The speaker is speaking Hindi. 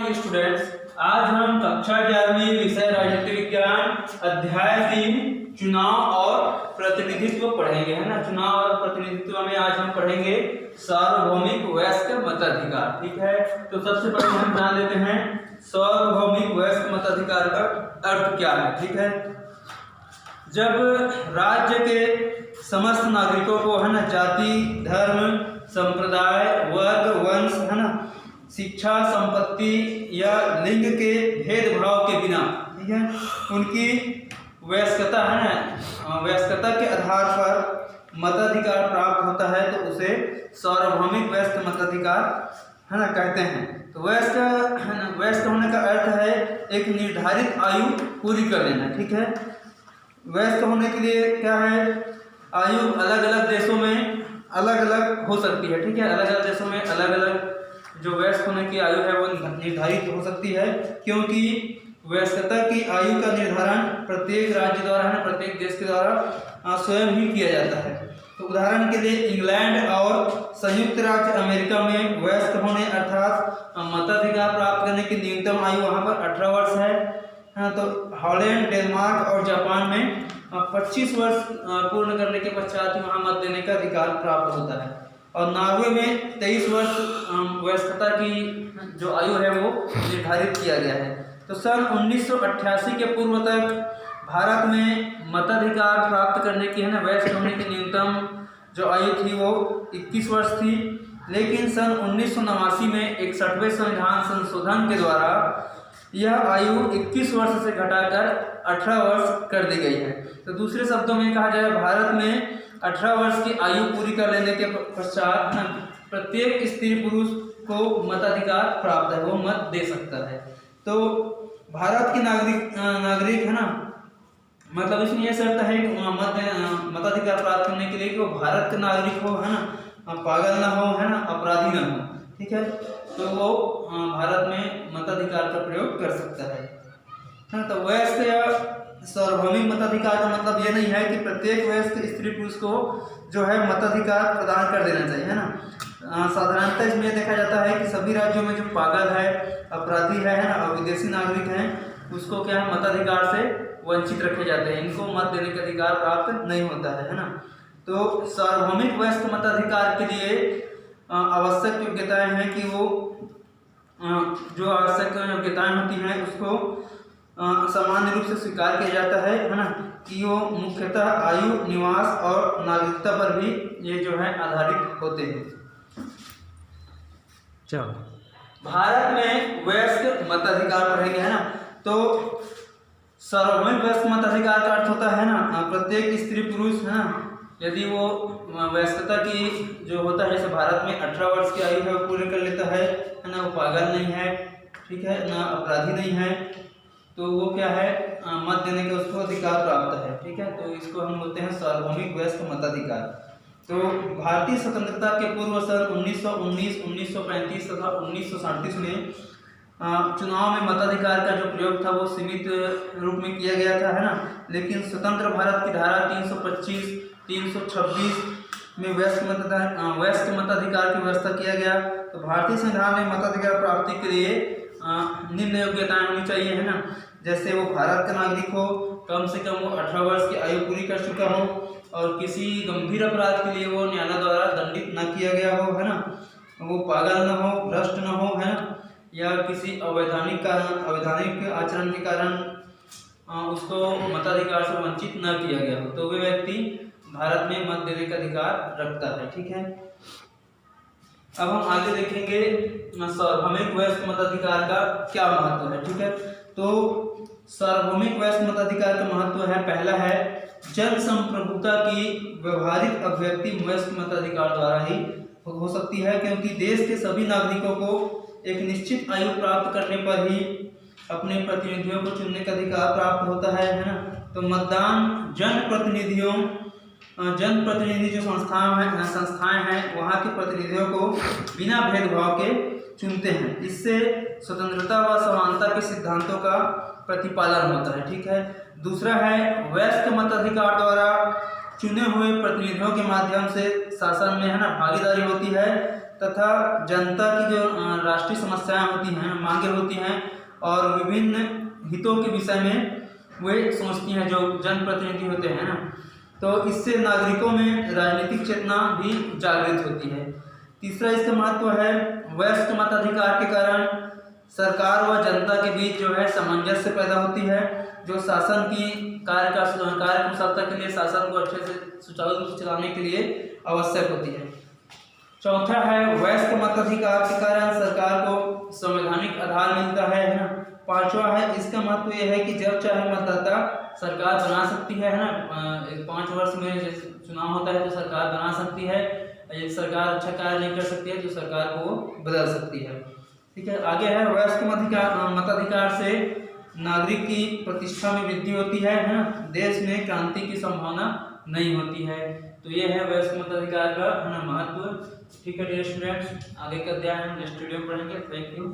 Morning students. आज हम कक्षा 11वीं विषय राजनीति विज्ञान अध्याय 3 चुनाव और प्रतिनिधित्व पढ़ेंगे, है ना। चुनाव और प्रतिनिधित्व में आज हम पढ़ेंगे सार्वभौमिक वयस्क मताधिकार। ठीक है, तो सबसे पहले हम जान लेते हैं सार्वभौमिक वयस्क मताधिकार का अर्थ क्या है। ठीक है, जब राज्य के समस्त नागरिकों को, है ना, जाति, धर्म, संप्रदाय, वर्ग, वंश, है ना, शिक्षा, संपत्ति या लिंग के भेदभाव के बिना, ठीक है, उनकी वयस्कता, है ना, वयस्कता के आधार पर मताधिकार प्राप्त होता है तो उसे सार्वभौमिक वयस्क मताधिकार, है ना, कहते हैं। तो वयस्क, है ना, वयस्क होने का अर्थ है एक निर्धारित आयु पूरी कर लेना। ठीक है, वयस्क होने के लिए क्या है, आयु अलग अलग देशों में अलग अलग हो सकती है। ठीक है, अलग अलग देशों में अलग अलग जो वयस्क होने की आयु है वो निर्धारित हो सकती है, क्योंकि वयस्कता की आयु का निर्धारण प्रत्येक राज्य द्वारा, है ना, प्रत्येक देश के द्वारा स्वयं ही किया जाता है। तो उदाहरण के लिए इंग्लैंड और संयुक्त राज्य अमेरिका में वयस्क होने अर्थात मताधिकार प्राप्त करने की न्यूनतम आयु वहाँ पर 18 वर्ष है। तो हॉलैंड, डेनमार्क और जापान में 25 वर्ष पूर्ण करने के पश्चात ही वहाँ मत देने का अधिकार प्राप्त होता है। और नॉर्वे में 23 वर्ष वयस्कता की जो आयु है वो निर्धारित किया गया है। तो सन 1988 के पूर्व तक भारत में मताधिकार प्राप्त करने की, है ना, वयस्क होने की न्यूनतम जो आयु थी वो 21 वर्ष थी। लेकिन सन 1989 में 61वें संविधान संशोधन के द्वारा यह आयु 21 वर्ष से घटाकर 18 वर्ष कर दी गई है। तो दूसरे शब्दों में कहा जाए, भारत में 18 वर्ष की आयु पूरी कर लेने के पश्चात प्रत्येक स्त्री पुरुष को मताधिकार प्राप्त है, वो मत दे सकता है। तो भारत के नागरिक, है ना, मतलब इसमें यह शर्त है कि मताधिकार प्राप्त करने के लिए कि वो भारत के नागरिक हो, है ना, पागल ना हो, है ना, अपराधी ना हो। ठीक है, तो वो भारत में मताधिकार का प्रयोग कर सकता है ना। तो वयस्क या सार्वभौमिक मताधिकार का मतलब ये नहीं है कि प्रत्येक वयस्क स्त्री पुरुष को जो है मताधिकार प्रदान कर देना चाहिए, है ना। साधारणतः इसमें देखा जाता है कि सभी राज्यों में जो पागल है, अपराधी है ना, और विदेशी नागरिक हैं, उसको क्या है, मताधिकार से वंचित रखे जाते हैं, इनको मत देने का अधिकार प्राप्त नहीं होता है ना। तो सार्वभौमिक वयस्क मताधिकार के लिए आवश्यक योग्यताएं हैं कि वो जो आवश्यक योग्यताएं होती हैं उसको सामान्य रूप से स्वीकार किया जाता है ना, कि वो मुख्यतः आयु, निवास और नागरिकता पर भी ये जो है आधारित होते हैं। चलो भारत में वयस्क मताधिकार पढ़ेंगे, है ना। तो सार्वभौमिक वयस्क मताधिकार का अर्थ होता है ना, प्रत्येक स्त्री पुरुष, है ना, यदि वो वयस्कता की जो होता है, जैसे भारत में 18 वर्ष की आयु है वो पूरे कर लेता है ना, वो पागल नहीं है, ठीक है ना, अपराधी नहीं है, तो वो क्या है, मत देने का उसको अधिकार प्राप्त है। ठीक है, तो इसको हम बोलते हैं सार्वभौमिक वयस्क मताधिकार। तो भारतीय स्वतंत्रता के पूर्व सन 1919, 1935 तथा 1937 में चुनाव में मताधिकार का जो प्रयोग था वो सीमित रूप में किया गया था, है ना। लेकिन स्वतंत्र भारत की धारा 325, 326 में वयस्क मताधिकार की व्यवस्था किया गया। तो भारतीय संविधान में मताधिकार प्राप्ति के लिए निम्न योग्यताएं होनी चाहिए, है ना। जैसे वो भारत का नागरिक हो, कम से कम वो 18 वर्ष की आयु पूरी कर चुका हो, और किसी गंभीर अपराध के लिए वो न्यायालय द्वारा दंडित न किया गया हो, है ना, वो पागल न हो, भ्रष्ट न हो, है ना, या किसी अवैधानिक आचरण के कारण उसको मताधिकार से वंचित न किया गया हो, तो वे व्यक्ति भारत में मत देने का अधिकार रखता है। ठीक है, अब हम आगे देखेंगे सार्वभौमिक वयस्क मताधिकार का क्या महत्व है। ठीक है, तो सार्वभौमिक वयस्क मताधिकार का महत्व है, पहला है जन संप्रभुता की व्यवहारिक अभिव्यक्ति वयस्क मताधिकार द्वारा ही हो सकती है, क्योंकि देश के सभी नागरिकों को एक निश्चित आयु प्राप्त करने पर ही अपने प्रतिनिधियों को चुनने का अधिकार प्राप्त होता है ना। तो मतदान जनप्रतिनिधि जो संस्थाएं हैं वहाँ के प्रतिनिधियों को बिना भेदभाव के चुनते हैं। इससे स्वतंत्रता व समानता के सिद्धांतों का प्रतिपालन होता है। ठीक है, दूसरा है वयस्क मताधिकार द्वारा चुने हुए प्रतिनिधियों के माध्यम से शासन में, है ना, भागीदारी होती है तथा जनता की जो राष्ट्रीय समस्याएं होती हैं, मांगे होती हैं और विभिन्न हितों के विषय में वे सोचती हैं, जो जनप्रतिनिधि होते हैं ना। तो इससे नागरिकों में राजनीतिक चेतना भी जागृत होती है। तीसरा इसका महत्व है, वयस्क मताधिकार के कारण सरकार व जनता के बीच जो है सामंजस्य पैदा होती है, जो शासन की कार्यकुशलता के लिए, शासन को अच्छे से सुचारू रूप से चलाने के लिए आवश्यक होती है। चौथा है, वयस्क मताधिकार के कारण सरकार को संवैधानिक आधार मिलता है ना। पांचवा है, इसका महत्व यह है कि जब चाहे मतदाता सरकार बना सकती है ना। 5 वर्ष में चुनाव होता है तो सरकार बना सकती है। यदि सरकार अच्छा कार्य नहीं कर सकती है तो सरकार को बदल सकती है। ठीक है, आगे है, वयस्क मताधिकार से नागरिक की प्रतिष्ठा में वृद्धि होती है ना। देश में क्रांति की संभावना नहीं होती है। तो ये है वयस्क मताधिकार का महत्व। ठीक है डियर स्टूडेंट्स, आगे का अध्याय हम नेक्स्ट वीडियो में पढ़ेंगे। Thank you.